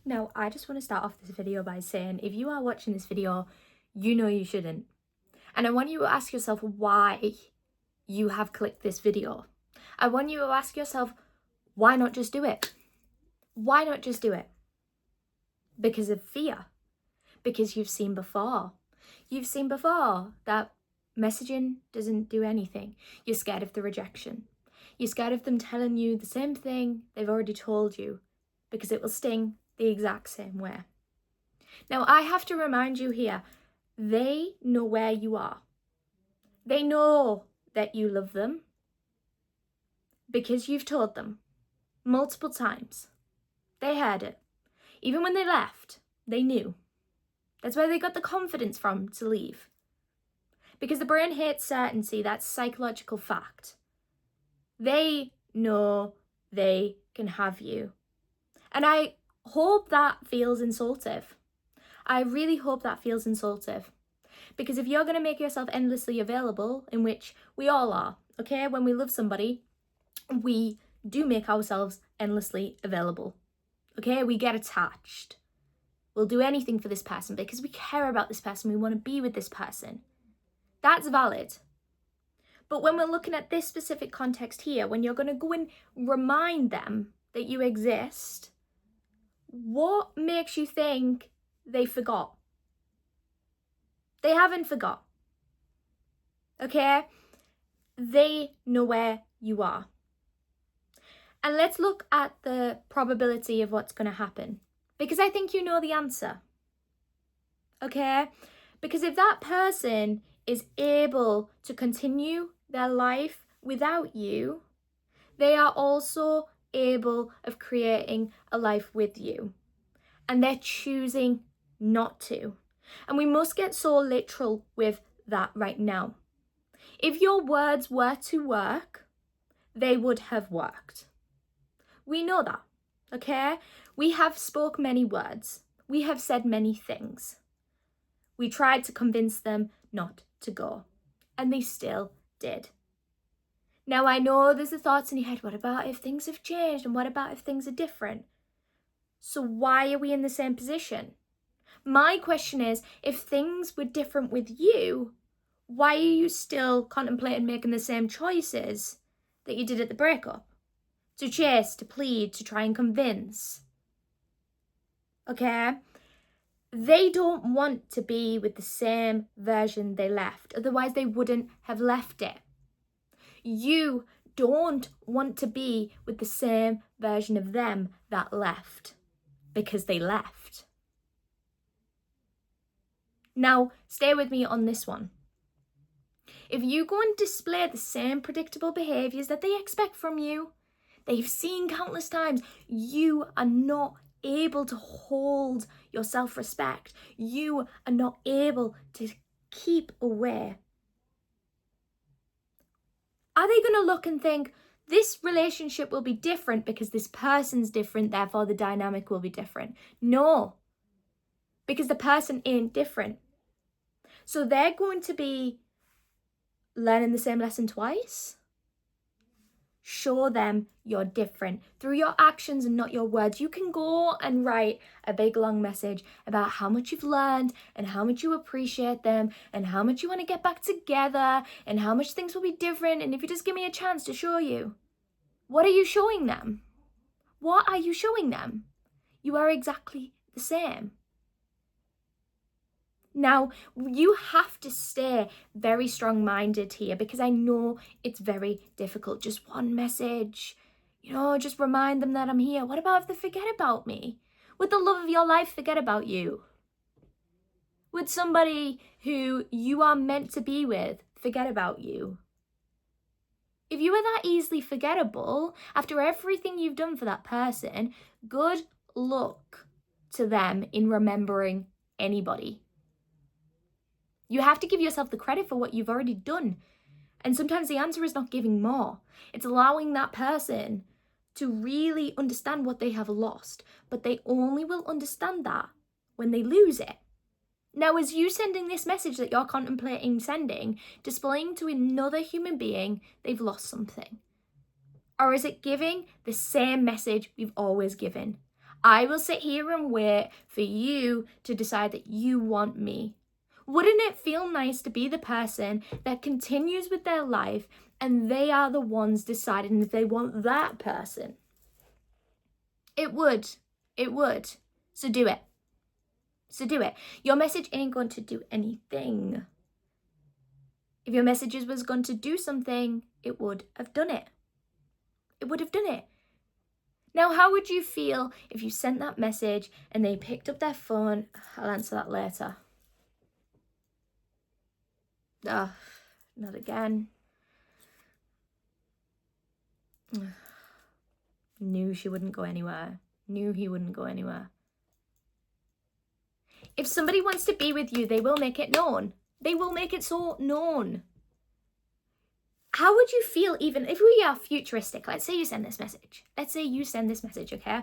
Now, I just want to start off this video by saying, if you are watching this video, you know you shouldn't. And I want you to ask yourself why you have clicked this video. I want you to ask yourself, why not just do it? Why not just do it? Because of fear. Because you've seen before. You've seen before that messaging doesn't do anything. You're scared of the rejection. You're scared of them telling you the same thing they've already told you, because it will sting the exact same way. Now, I have to remind you here, they know where you are. They know that you love them because you've told them multiple times. They heard it. Even when they left, they knew. That's where they got the confidence from to leave. Because the brain hates certainty, that's psychological fact. They know they can have you. And I hope that feels insultive. I really hope that feels insultive. Because if you're going to make yourself endlessly available, in which we all are, okay? When we love somebody, we do make ourselves endlessly available. Okay? We get attached. We'll do anything for this person because we care about this person. We want to be with this person. That's valid. But when we're looking at this specific context here, when you're going to go and remind them that you exist, what makes you think they forgot? They haven't forgot. Okay? They know where you are. And let's look at the probability of what's going to happen. Because I think you know the answer. Okay? Because if that person is able to continue their life without you, they are also able of creating a life with you. And they're choosing not to. And we must get so literal with that right now. If your words were to work, they would have worked. We know that, okay? We have spoke many words. We have said many things. We tried to convince them not to go, and they still did. Now, I know there's the thoughts in your head, what about if things have changed, and what about if things are different? So why are we in the same position? My question is, if things were different with you, why are you still contemplating making the same choices that you did at the breakup? To chase, to plead, to try and convince. Okay? They don't want to be with the same version they left. Otherwise, they wouldn't have left it. You don't want to be with the same version of them that left. Because they left. Now, stay with me on this one. If you go and display the same predictable behaviours that they expect from you, they've seen countless times, you are not able to hold your self-respect. You are not able to keep away. Are they going to look and think, this relationship will be different because this person's different, therefore the dynamic will be different? No, because the person ain't different. So they're going to be learning the same lesson twice. Show them you're different through your actions and not your words. You can go and write a big long message about how much you've learned and how much you appreciate them and how much you want to get back together and how much things will be different, and if you just give me a chance to show you. What are you showing them? What are you showing them? You are exactly the same. Now, you have to stay very strong-minded here because I know it's very difficult. Just one message, just remind them that I'm here. What about if they forget about me? Would the love of your life forget about you? Would somebody who you are meant to be with forget about you? If you are that easily forgettable, after everything you've done for that person, good luck to them in remembering anybody. You have to give yourself the credit for what you've already done. And sometimes the answer is not giving more. It's allowing that person to really understand what they have lost. But they only will understand that when they lose it. Now, is you sending this message that you're contemplating sending, displaying to another human being they've lost something? Or is it giving the same message we've always given? I will sit here and wait for you to decide that you want me. Wouldn't it feel nice to be the person that continues with their life and they are the ones deciding if they want that person? It would. It would. So do it. So do it. Your message ain't going to do anything. If your messages was going to do something, it would have done it. It would have done it. Now, how would you feel if you sent that message and they picked up their phone? I'll answer that later. Ugh, not again. Knew she wouldn't go anywhere. Knew he wouldn't go anywhere. If somebody wants to be with you, they will make it known. They will make it so known. How would you feel even if we are futuristic? Let's say you send this message. Let's say you send this message, okay?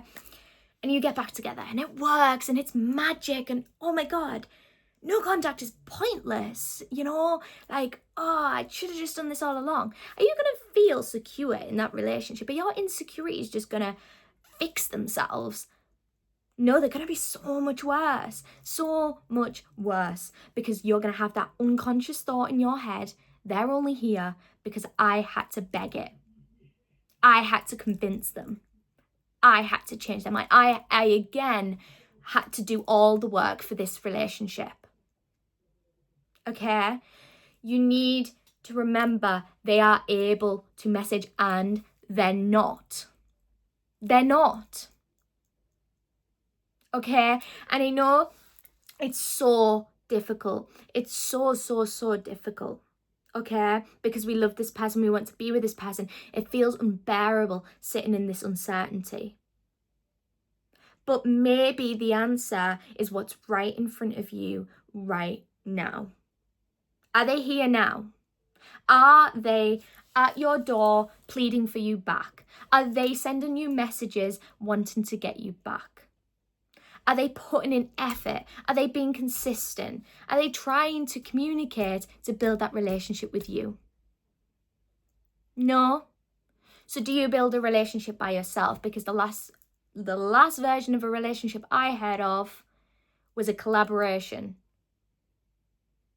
And you get back together and it works and it's magic and oh my God, no contact is pointless, you know? Like, oh, I should have just done this all along. Are you going to feel secure in that relationship? Are your insecurities just going to fix themselves? No, they're going to be so much worse. So much worse. Because you're going to have that unconscious thought in your head. They're only here because I had to beg it. I had to convince them. I had to change their mind. I again had to do all the work for this relationship. Okay? You need to remember they are able to message and they're not. They're not. Okay? And I know it's so difficult. It's so difficult. Okay? Because we love this person. We want to be with this person. It feels unbearable sitting in this uncertainty. But maybe the answer is what's right in front of you right now. Are they here now? Are they at your door pleading for you back? Are they sending you messages wanting to get you back? Are they putting in effort? Are they being consistent? Are they trying to communicate to build that relationship with you? No? So do you build a relationship by yourself? Because the last version of a relationship I heard of was a collaboration.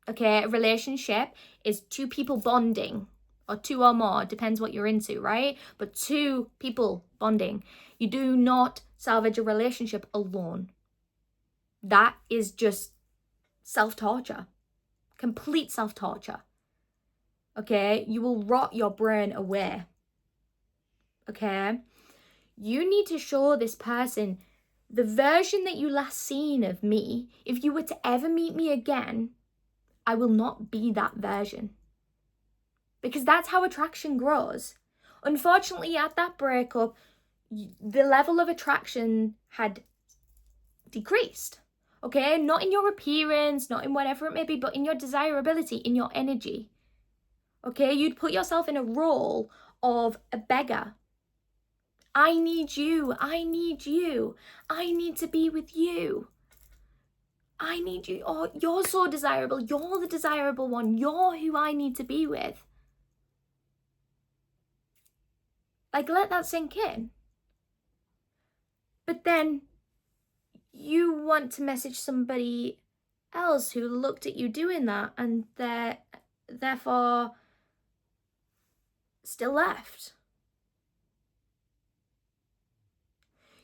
Okay, a relationship is two people bonding, or two or more, depends what you're into, right? But two people bonding. You do not salvage a relationship alone. That is just self-torture, complete self-torture. Okay, you will rot your brain away. Okay, you need to show this person the version that you last seen of me. If you were to ever meet me again, I will not be that version. Because that's how attraction grows. Unfortunately, at that breakup, the level of attraction had decreased. Okay? Not in your appearance, not in whatever it may be, but in your desirability, in your energy. Okay? You'd put yourself in a role of a beggar. I need you. I need you. I need to be with you. I need you. Oh, you're so desirable. You're the desirable one. You're who I need to be with. Like, let that sink in. But then you want to message somebody else who looked at you doing that and they're therefore still left.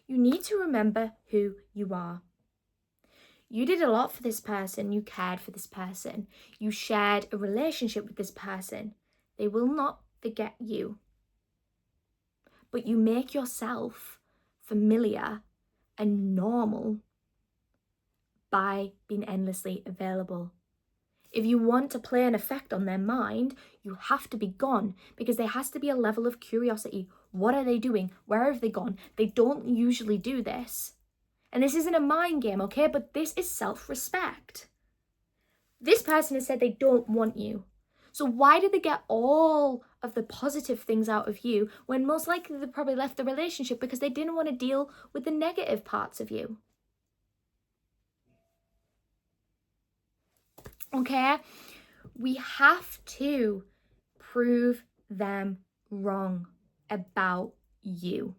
You need to remember who you are. You did a lot for this person. You cared for this person. You shared a relationship with this person. They will not forget you. But you make yourself familiar and normal by being endlessly available. If you want to play an effect on their mind, you have to be gone because there has to be a level of curiosity. What are they doing? Where have they gone? They don't usually do this. And this isn't a mind game, okay? But this is self-respect. This person has said they don't want you. So why did they get all of the positive things out of you when most likely they probably left the relationship because they didn't want to deal with the negative parts of you? Okay? We have to prove them wrong about you.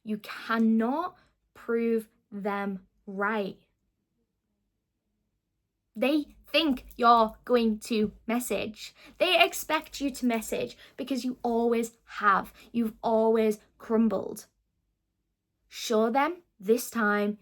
You cannot prove them right. They think you're going to message. They expect you to message because you always have. You've always crumbled. Show them this time